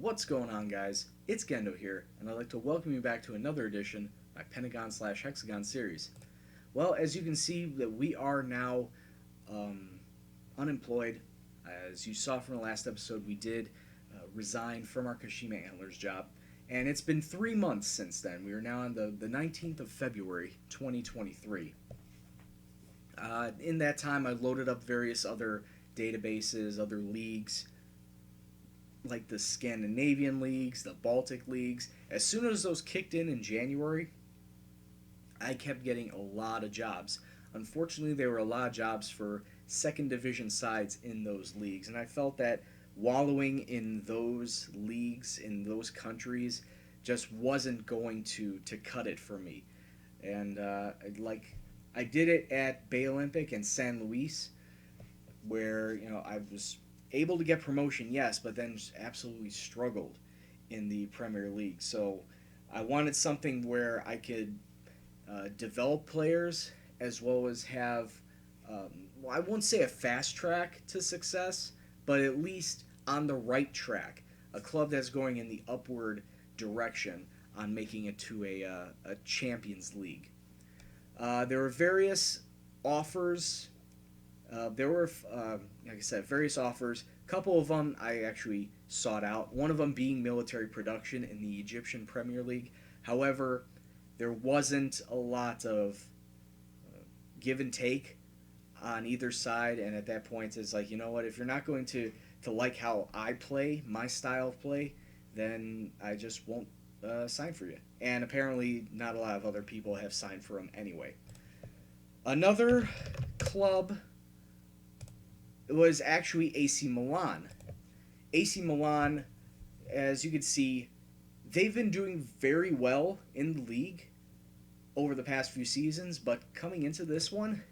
What's going on, guys? It's Gendo here, and I'd like to welcome you back to another edition of my Pentagon slash Hexagon series. Well, as you can see, that we are now um, unemployed. As you saw from the last episode, we did resign from our Kashima Antlers job, and it's been 3 months since then. We are now on the 19th of February, 2023. In that time, I loaded up various other databases, other leagues, like the Scandinavian leagues, the Baltic leagues. As soon as those kicked in January, I kept getting a lot of jobs. Unfortunately, there were a lot of jobs for second division sides in those leagues, and I felt that wallowing in those leagues in those countries just wasn't going to cut it for me. And I did it at Bay Olympic and San Luis, where I was able to get promotion, yes, but then just absolutely struggled in the Premier League. So I wanted something where I could develop players as well as have, well, I won't say a fast track to success, but at least on the right track. A club that's going in the upward direction on making it to a Champions League. There were various offers. Like I said, various offers. A couple of them I actually sought out. One of them being military production in the Egyptian Premier League. However, there wasn't a lot of give and take on either side, and at that point, it's like, you know what? If you're not going to like how I play, my style of play, then I just won't sign for you. And apparently, not a lot of other people have signed for him anyway. Another club was actually AC Milan. AC Milan, as you can see, they've been doing very well in the league over the past few seasons, but coming into this one,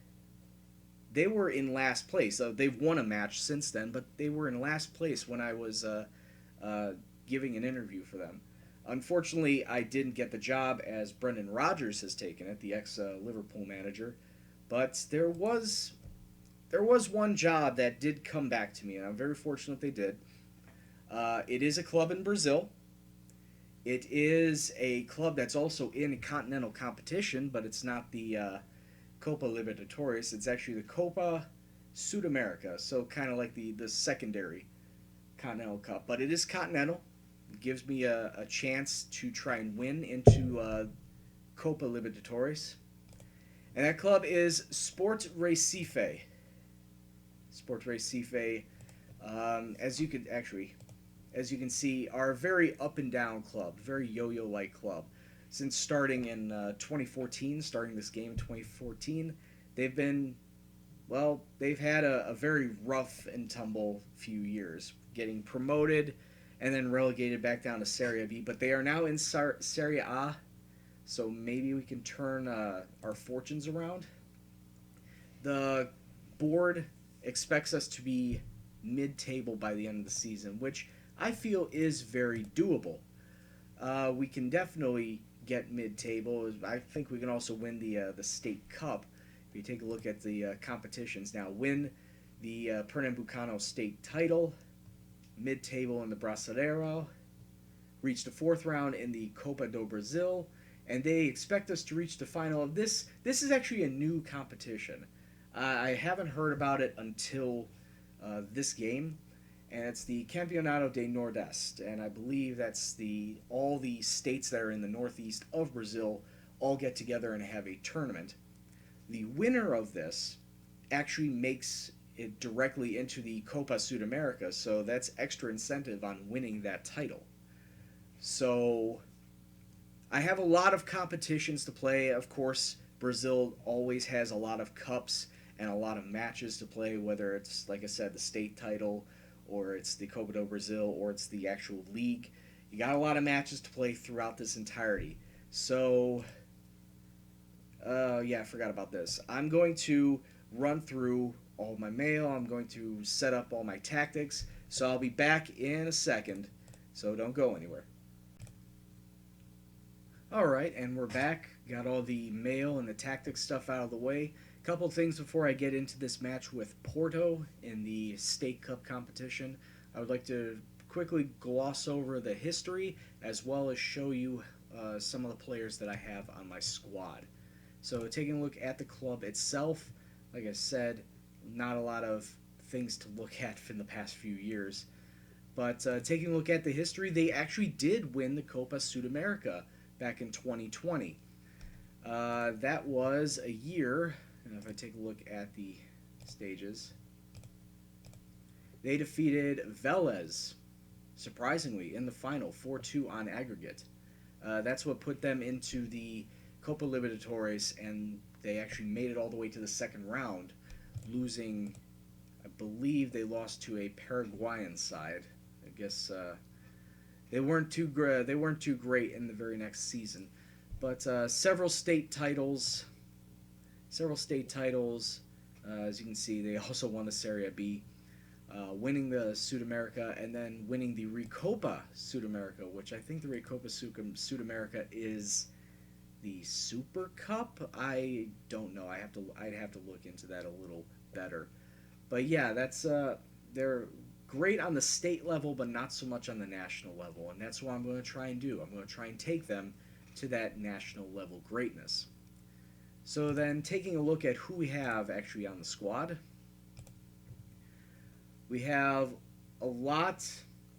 they were in last place. They've won a match since then, but they were in last place when I was giving an interview for them. Unfortunately, I didn't get the job as Brendan Rodgers has taken it, the ex-Liverpool manager, but there was one job that did come back to me, and I'm very fortunate they did. It is a club in Brazil. It is a club that's also in continental competition, but it's not the Copa Libertadores. It's actually the Copa Sudamerica, so kind of like the secondary Continental Cup. But it is continental. It gives me a chance to try and win into Copa Libertadores. And that club is Sport Recife. Sport Recife, as you can see, are a very up and down club, very yo-yo-like club. Since starting in 2014, starting this game in 2014, they've had a very rough and tumble few years, getting promoted and then relegated back down to Serie B. But they are now in Serie A, so maybe we can turn our fortunes around. The board expects us to be mid-table by the end of the season, which I feel is very doable. We can definitely get mid-table. I think we can also win the state cup. If you take a look at the competitions now, win the Pernambucano state title, mid-table in the Brasileiro, reach the fourth round in the Copa do Brasil, and they expect us to reach the final of this. This is actually a new competition. I haven't heard about it until this game, and it's the Campeonato de Nordeste, and I believe that's all the states that are in the northeast of Brazil all get together and have a tournament. The winner of this actually makes it directly into the Copa Sudamerica, so that's extra incentive on winning that title. So I have a lot of competitions to play. Of course, Brazil always has a lot of cups and a lot of matches to play, whether it's, like I said, the state title, or it's the Copa do Brasil, or it's the actual league. You got a lot of matches to play throughout this entirety. So, I forgot about this. I'm going to run through all my mail. I'm going to set up all my tactics. So I'll be back in a second. So don't go anywhere. Alright, and we're back. Got all the mail and the tactics stuff out of the way. Couple things before I get into this match with Porto in the State Cup competition. I would like to quickly gloss over the history as well as show you some of the players that I have on my squad. So taking a look at the club itself, like I said, not a lot of things to look at in the past few years. But taking a look at the history, they actually did win the Copa Sudamerica back in 2020. That was a year, and if I take a look at the stages, they defeated Vélez, surprisingly, in the final, 4-2 on aggregate. That's what put them into the Copa Libertadores, and they actually made it all the way to the second round, losing, I believe they lost to a Paraguayan side. I guess they weren't too great in the very next season, but several state titles. As you can see, they also won the Serie B, winning the Sudamerica and then winning the Recopa Sudamerica, which I think the Recopa Sudamerica is the Super Cup. I don't know. I'd have to look into that a little better. But yeah, that's they're great on the state level, but not so much on the national level, and that's what I'm going to try and do. I'm going to try and take them to that national level greatness. So then, taking a look at who we have actually on the squad, we have a lot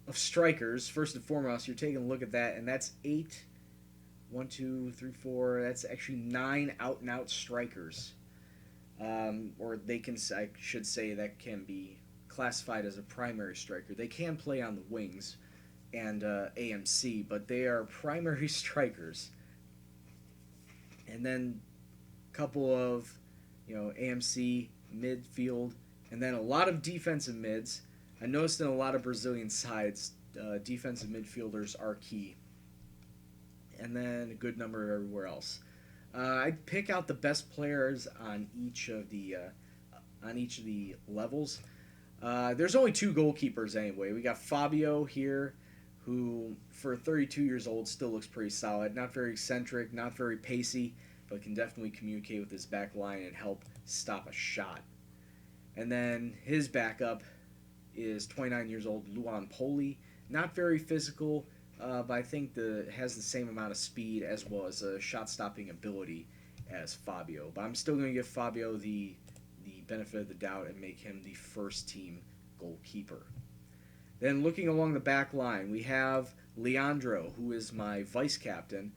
of strikers. First and foremost, you're taking a look at that, and that's 8. 1, 2, 3, 4. That's actually 9 out-and-out strikers. Or I should say, that can be classified as a primary striker. They can play on the wings and AMC, but they are primary strikers. And then a couple of, AMC, midfield, and then a lot of defensive mids. I noticed in a lot of Brazilian sides, defensive midfielders are key. And then a good number everywhere else. I'd pick out the best players on each of the levels. There's only 2 goalkeepers anyway. We got Fabio here, who for 32 years old still looks pretty solid. Not very eccentric, not very pacey, but can definitely communicate with his back line and help stop a shot. And then his backup is 29 years old, Luan Poli. Not very physical, but I think has the same amount of speed as well as a shot-stopping ability as Fabio. But I'm still going to give Fabio the benefit of the doubt and make him the first-team goalkeeper. Then looking along the back line, we have Leandro, who is my vice-captain.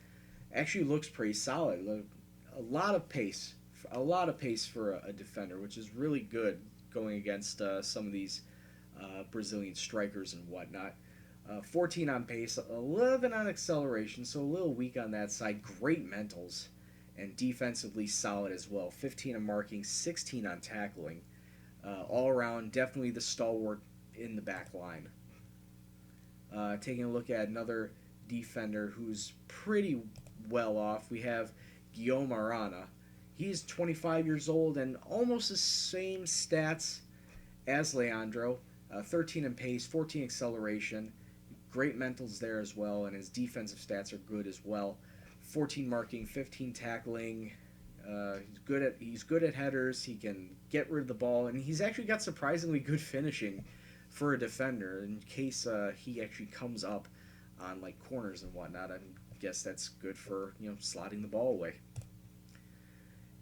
Actually looks pretty solid. A lot of pace for a defender, which is really good going against some of these Brazilian strikers and whatnot. 14 on pace, 11 on acceleration, so a little weak on that side. Great mentals, and defensively solid as well. 15 on marking, 16 on tackling. All around, definitely the stalwart in the back line. Taking a look at another defender who's pretty well off, we have Guillaume Arana. He's 25 years old and almost the same stats as Leandro. 13 in pace, 14 acceleration. Great mentals there as well, and his defensive stats are good as well. 14 marking, 15 tackling. He's good at headers. He can get rid of the ball, and he's actually got surprisingly good finishing for a defender. In case he actually comes up on like corners and whatnot, I guess that's good for slotting the ball away.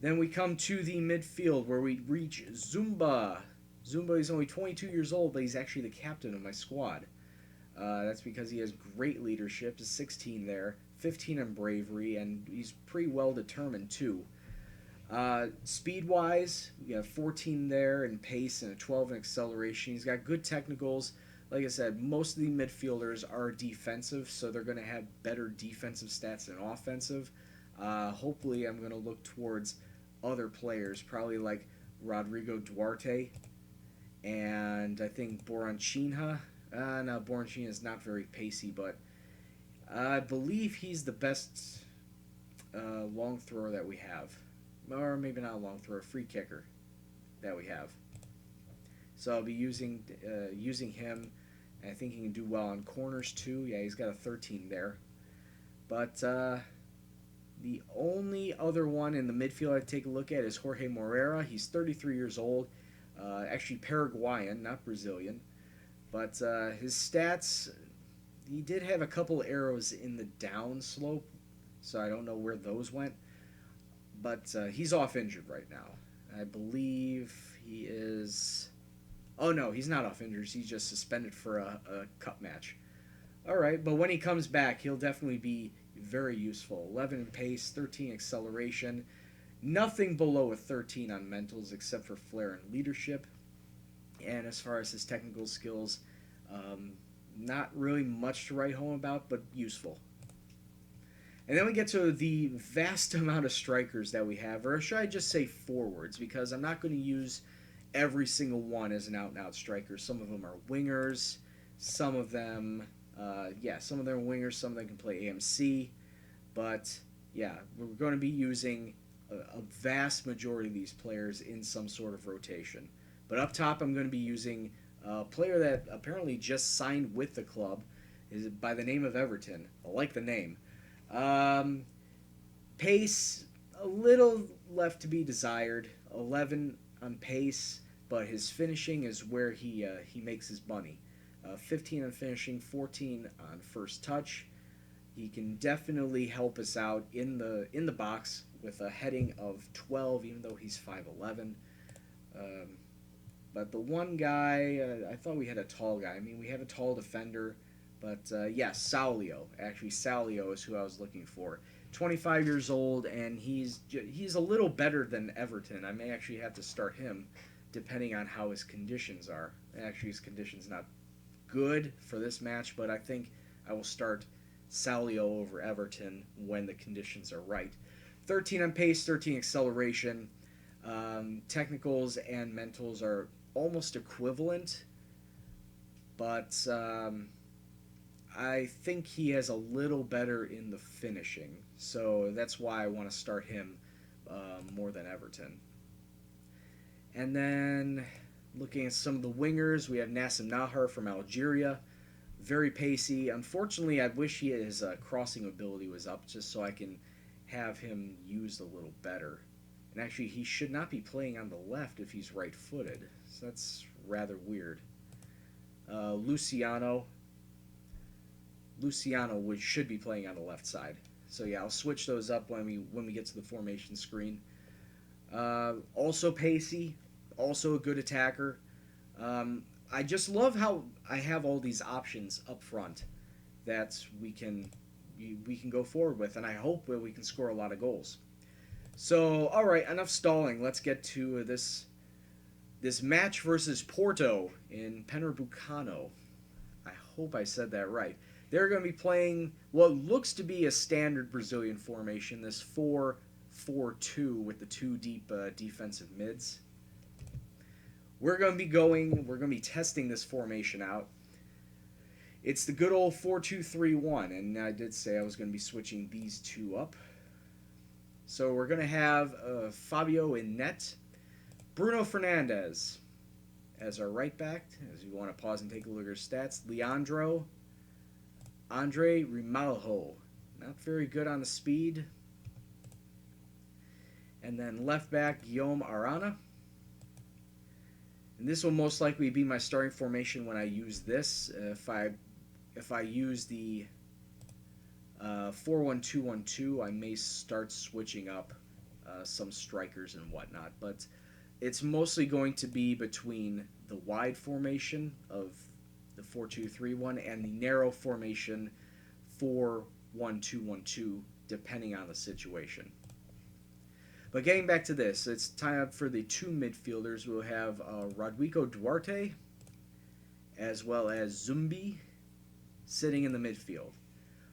Then we come to the midfield where we reach Zumba. Zumba is only 22 years old, but he's actually the captain of my squad. That's because he has great leadership, 16 there, 15 in bravery, and he's pretty well determined too. Speed-wise, we have 14 there in pace and a 12 in acceleration. He's got good technicals. Like I said, most of the midfielders are defensive, so they're going to have better defensive stats than offensive. Hopefully, I'm going to look towards other players, probably like Rodrigo Duarte, and I think Boranchinha. No, Boranchinha is not very pacey, but I believe he's the best long thrower that we have. Or maybe not a long thrower, free kicker that we have. So I'll be using him, and I think he can do well on corners too. Yeah, he's got a 13 there. But the only other one in the midfield I'd take a look at is Jorge Moreira. He's 33 years old, actually Paraguayan, not Brazilian. But his stats, he did have a couple arrows in the down slope, so I don't know where those went. But he's off injured right now. I believe he is. Oh no, he's not off injured. He's just suspended for a cup match. All right, but when he comes back, he'll definitely be very useful. 11 in pace, 13 acceleration, nothing below a 13 on mentals except for flair and leadership. And as far as his technical skills, not really much to write home about, but useful. And then we get to the vast amount of strikers that we have, or should I just say forwards, because I'm not going to use every single one as an out-and-out striker. Some of them are wingers, some of them, some of them are wingers, some of them can play AMC, but yeah, we're going to be using a vast majority of these players in some sort of rotation. But up top, I'm going to be using a player that apparently just signed with the club, is by the name of Everton. I like the name. Pace, a little left to be desired. 11 on pace, but his finishing is where he makes his money. 15 on finishing, 14 on first touch. He can definitely help us out in the box with a heading of 12, even though he's 5'11". But the one guy, I thought we had a tall guy. I mean, we have a tall defender, but Saulio. Actually, Saulio is who I was looking for. 25 years old, and he's a little better than Everton. I may actually have to start him, depending on how his conditions are. Actually, his condition's not good for this match, but I think I will start Saulio over Everton when the conditions are right. 13 on pace, 13 acceleration. Technicals and mentals are almost equivalent, but I think he has a little better in the finishing, so that's why I want to start him more than Everton. And then looking at some of the wingers, we have Nassim Nahar from Algeria, very pacey. Unfortunately, I wish his crossing ability was up just so I can have him used a little better. And actually, he should not be playing on the left if he's right-footed, so that's rather weird. Luciano should be playing on the left side. So yeah, I'll switch those up when we get to the formation screen. Also pacey, also a good attacker. I just love how I have all these options up front that we can go forward with, and I hope that we can score a lot of goals. So, all right, enough stalling. Let's get to this match versus Porto in Pernambucano. I hope I said that right. They're going to be playing what looks to be a standard Brazilian formation, this 4-4-2 with the two deep defensive mids. We're going to be testing this formation out. It's the good old 4-2-3-1, and I did say I was going to be switching these two up. So we're going to have Fabio in net, Bruno Fernandes as our right back, as you want to pause and take a look at his stats, Andre Rimalho, not very good on the speed, and then left back Guillaume Arana. And this will most likely be my starting formation when I use this. If I use the 4-1-2-1-2, I may start switching up some strikers and whatnot, but it's mostly going to be between the wide formation of the 4-2-3-1 and the narrow formation 4-1-2-1-2, depending on the situation. But getting back to this, it's time for the two midfielders. We'll have Rodrigo Duarte as well as Zumbi sitting in the midfield.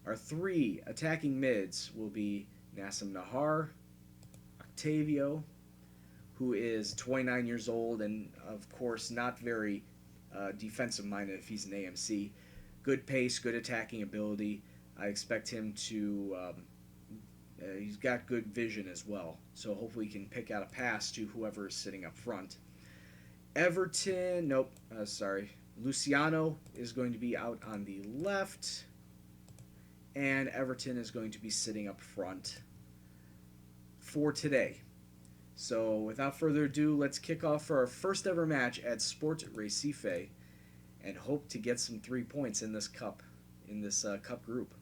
Our three attacking mids will be Nassim Nahar, Octavio, who is 29 years old and, of course, not very defensive-minded if he's an AMC. Good pace, good attacking ability. I expect him to... he's got good vision as well, so hopefully he can pick out a pass to whoever is sitting up front. Luciano is going to be out on the left, and Everton is going to be sitting up front for today. So without further ado, let's kick off for our first ever match at Sport Recife. and hope to get some 3 points in this cup, cup group.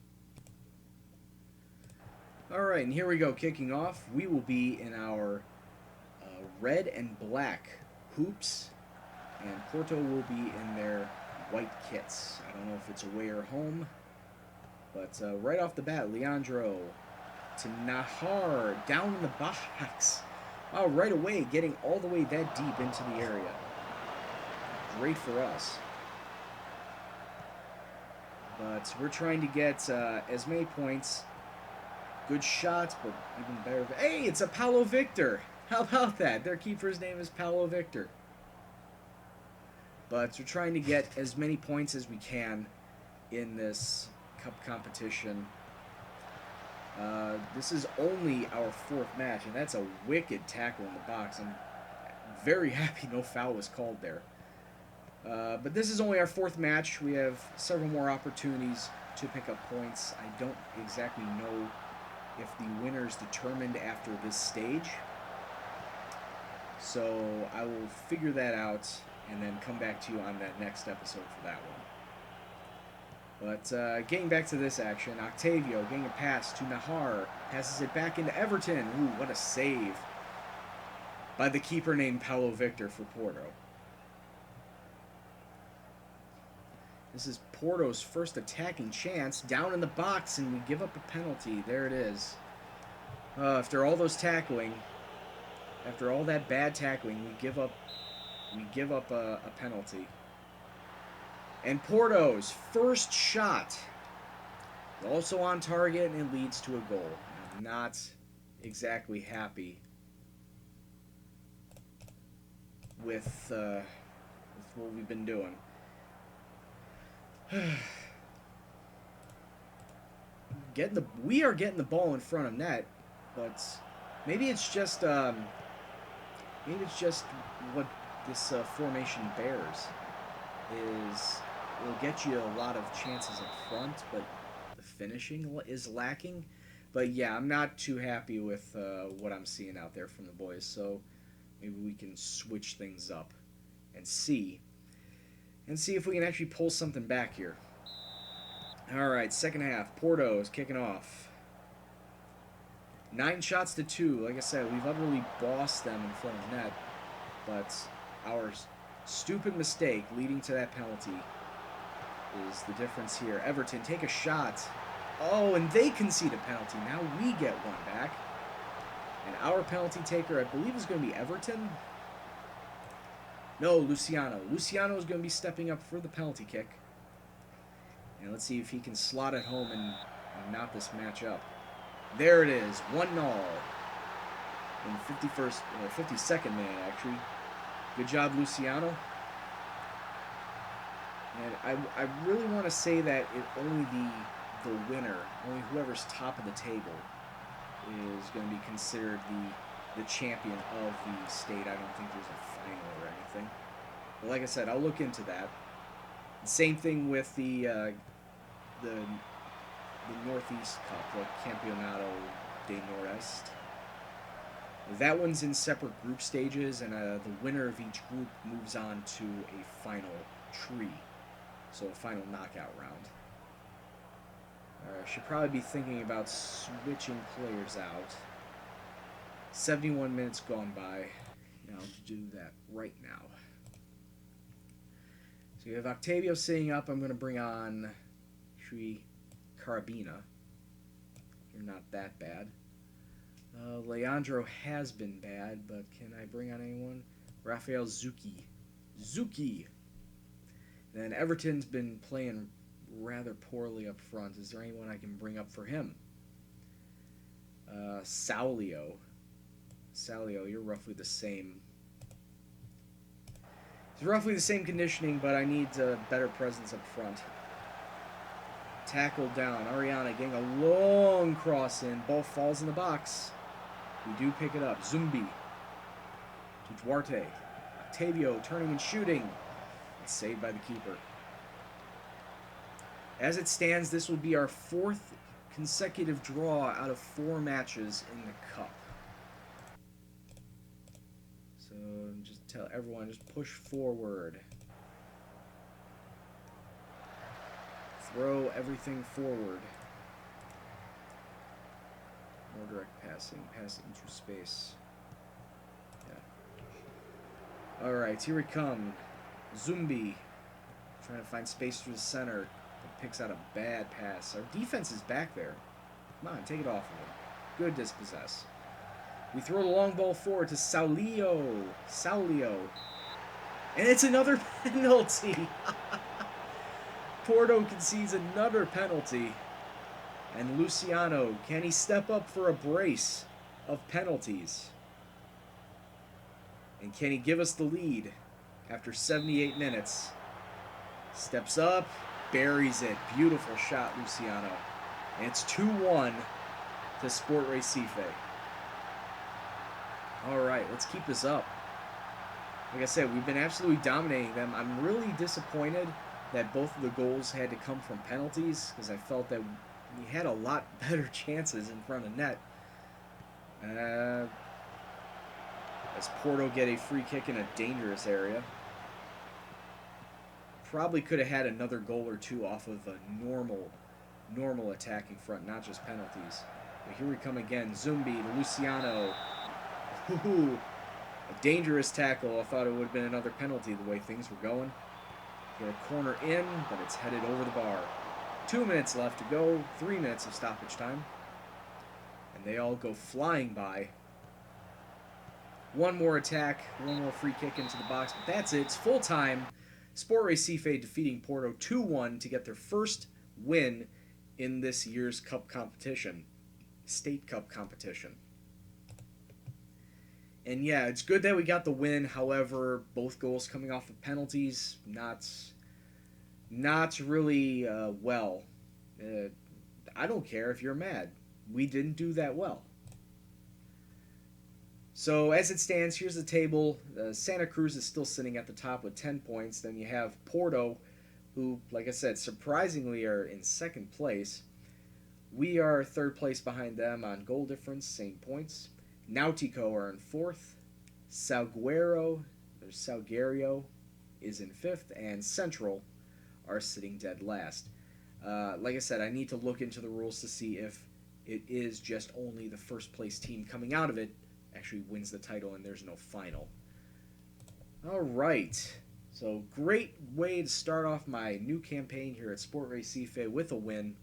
All right, and here we go. Kicking off, we will be in our red and black hoops, and Porto will be in their white kits. I don't know if it's away or home, but right off the bat, Leandro to Nahar, down in the box. Wow, right away, getting all the way that deep into the area. Great for us. But we're trying to get as many points. Good shots, but even better. Hey, it's a Paulo Victor. How about that? Their keeper's name is Paulo Victor. But we're trying to get as many points as we can in this cup competition. This is only our 4th match, and that's a wicked tackle in the box. I'm very happy no foul was called there. But this is only our 4th match. We have several more opportunities to pick up points. I don't exactly know if the winner is determined after this stage. So I will figure that out and then come back to you on that next episode for that one. But getting back to this action, Octavio getting a pass to Nahar, passes it back into Everton. Ooh, what a save by the keeper named Paulo Victor for Porto. This is Porto's first attacking chance, down in the box, and we give up a penalty. There it is. After all those tackling, after all that bad tackling, we give up a penalty. And Porto's first shot, also on target, and it leads to a goal. I'm not exactly happy with what we've been doing. We are getting the ball in front of net, but maybe it's just what this formation bears is it'll get you a lot of chances up front, but the finishing is lacking. But yeah, I'm not too happy with what I'm seeing out there from the boys, so maybe we can switch things up and see if we can actually pull something back here. All right, second half. Porto is kicking off. 9 shots to 2. Like I said, we've utterly bossed them in front of net, but our stupid mistake leading to that penalty is the difference here. Everton take a shot. Oh, and they concede a penalty. Now we get one back. And our penalty taker, I believe, is going to be Everton. No, Luciano. Luciano is going to be stepping up for the penalty kick. And let's see if he can slot it home and knot this match up. There it is, 1-0 in the 52nd minute, actually. Good job, Luciano. And I really want to say that only the winner, only whoever's top of the table, is going to be considered the champion of the state. I don't think there's a final or anything. But like I said, I'll look into that. Same thing with the Northeast Cup, the Campeonato de Nordeste. That one's in separate group stages, and the winner of each group moves on to a final tree, so a final knockout round. I should probably be thinking about switching players out. 71 minutes gone by. Now I'll do that right now. So you have Octavio sitting up. I'm going to bring on Carabina. You're not that bad. Leandro has been bad, but can I bring on anyone? Rafael Zucchi. Then Everton's been playing rather poorly up front. Is there anyone I can bring up for him? Saulio, you're roughly the same. It's roughly the same conditioning, but I need a better presence up front. Tackled down. Ariana getting a long cross in. Ball falls in the box. We do pick it up. Zumbi to Duarte. Octavio turning and shooting. It's saved by the keeper. As it stands, this will be our 4th consecutive draw out of 4 matches in the cup. So just tell everyone, just push forward. throw everything forward. More direct passing. Pass into space. Yeah. Alright, here we come. Zumbi. Trying to find space through the center. But picks out a bad pass. Our defense is back there. Come on, take it off of him. Good dispossess. We throw the long ball forward to Saulio. And it's another penalty. Porto concedes another penalty. And Luciano, can he step up for a brace of penalties? And can he give us the lead after 78 minutes? Steps up, buries it. Beautiful shot, Luciano. And it's 2-1 to Sport Recife. Alright, let's keep this up. Like I said, we've been absolutely dominating them. I'm really disappointed that both of the goals had to come from penalties, because I felt that we had a lot better chances in front of net. As Porto get a free kick in a dangerous area. Probably could have had another goal or two off of a normal attacking front, not just penalties. But here we come again. Zumbi to Luciano. Ooh, a dangerous tackle. I thought it would have been another penalty the way things were going. Get a corner in, but it's headed over the bar. 2 minutes left to go. 3 minutes of stoppage time. And they all go flying by. One more attack. One more free kick into the box. But that's it. It's full time. Sport Recife defeating Porto 2-1 to get their first win in this year's cup competition. State Cup competition. And yeah, it's good that we got the win. However, both goals coming off of penalties, not really well. I don't care if you're mad. We didn't do that well. So as it stands, here's the table. Santa Cruz is still sitting at the top with 10 points. Then you have Porto, who, like I said, surprisingly are in second place. We are third place behind them on goal difference, same points. Nautico are in fourth. Salguero is in fifth. And Central are sitting dead last. Like I said, I need to look into the rules to see if it is just only the first place team coming out of it actually wins the title and there's no final. Alright, so great way to start off my new campaign here at Sport Recife with a win.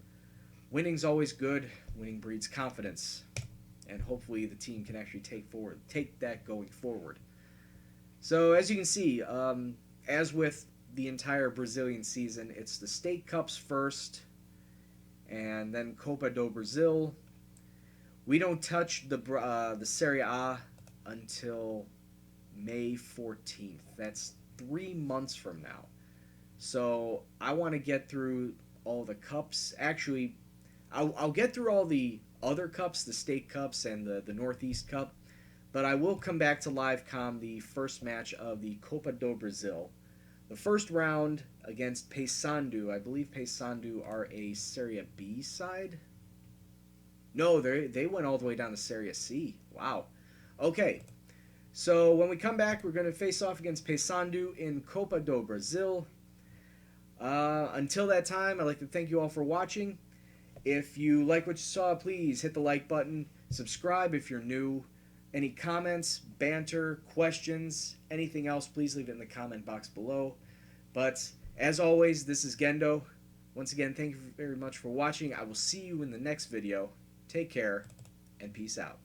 Winning's always good. Winning breeds confidence. And hopefully the team can actually take that going forward. So as you can see, as with the entire Brazilian season, it's the State Cups first, and then Copa do Brasil. We don't touch the Serie A until May 14th. That's 3 months from now. So I want to get through all the cups. Actually, I'll get through all the other cups, the State Cups and the Northeast Cup, but I will come back to LiveCom the first match of the Copa do Brasil. The first round against Paysandu. I believe Paysandu are a Serie B side. No, they went all the way down to Serie C. Wow. Okay, so when we come back, we're going to face off against Paysandu in Copa do Brasil. Until that time, I'd like to thank you all for watching. If you like what you saw, please hit the like button. Subscribe if you're new. Any comments, banter, questions, anything else, please leave it in the comment box below. But as always, this is Gendo. Once again, thank you very much for watching. I will see you in the next video. Take care, and peace out.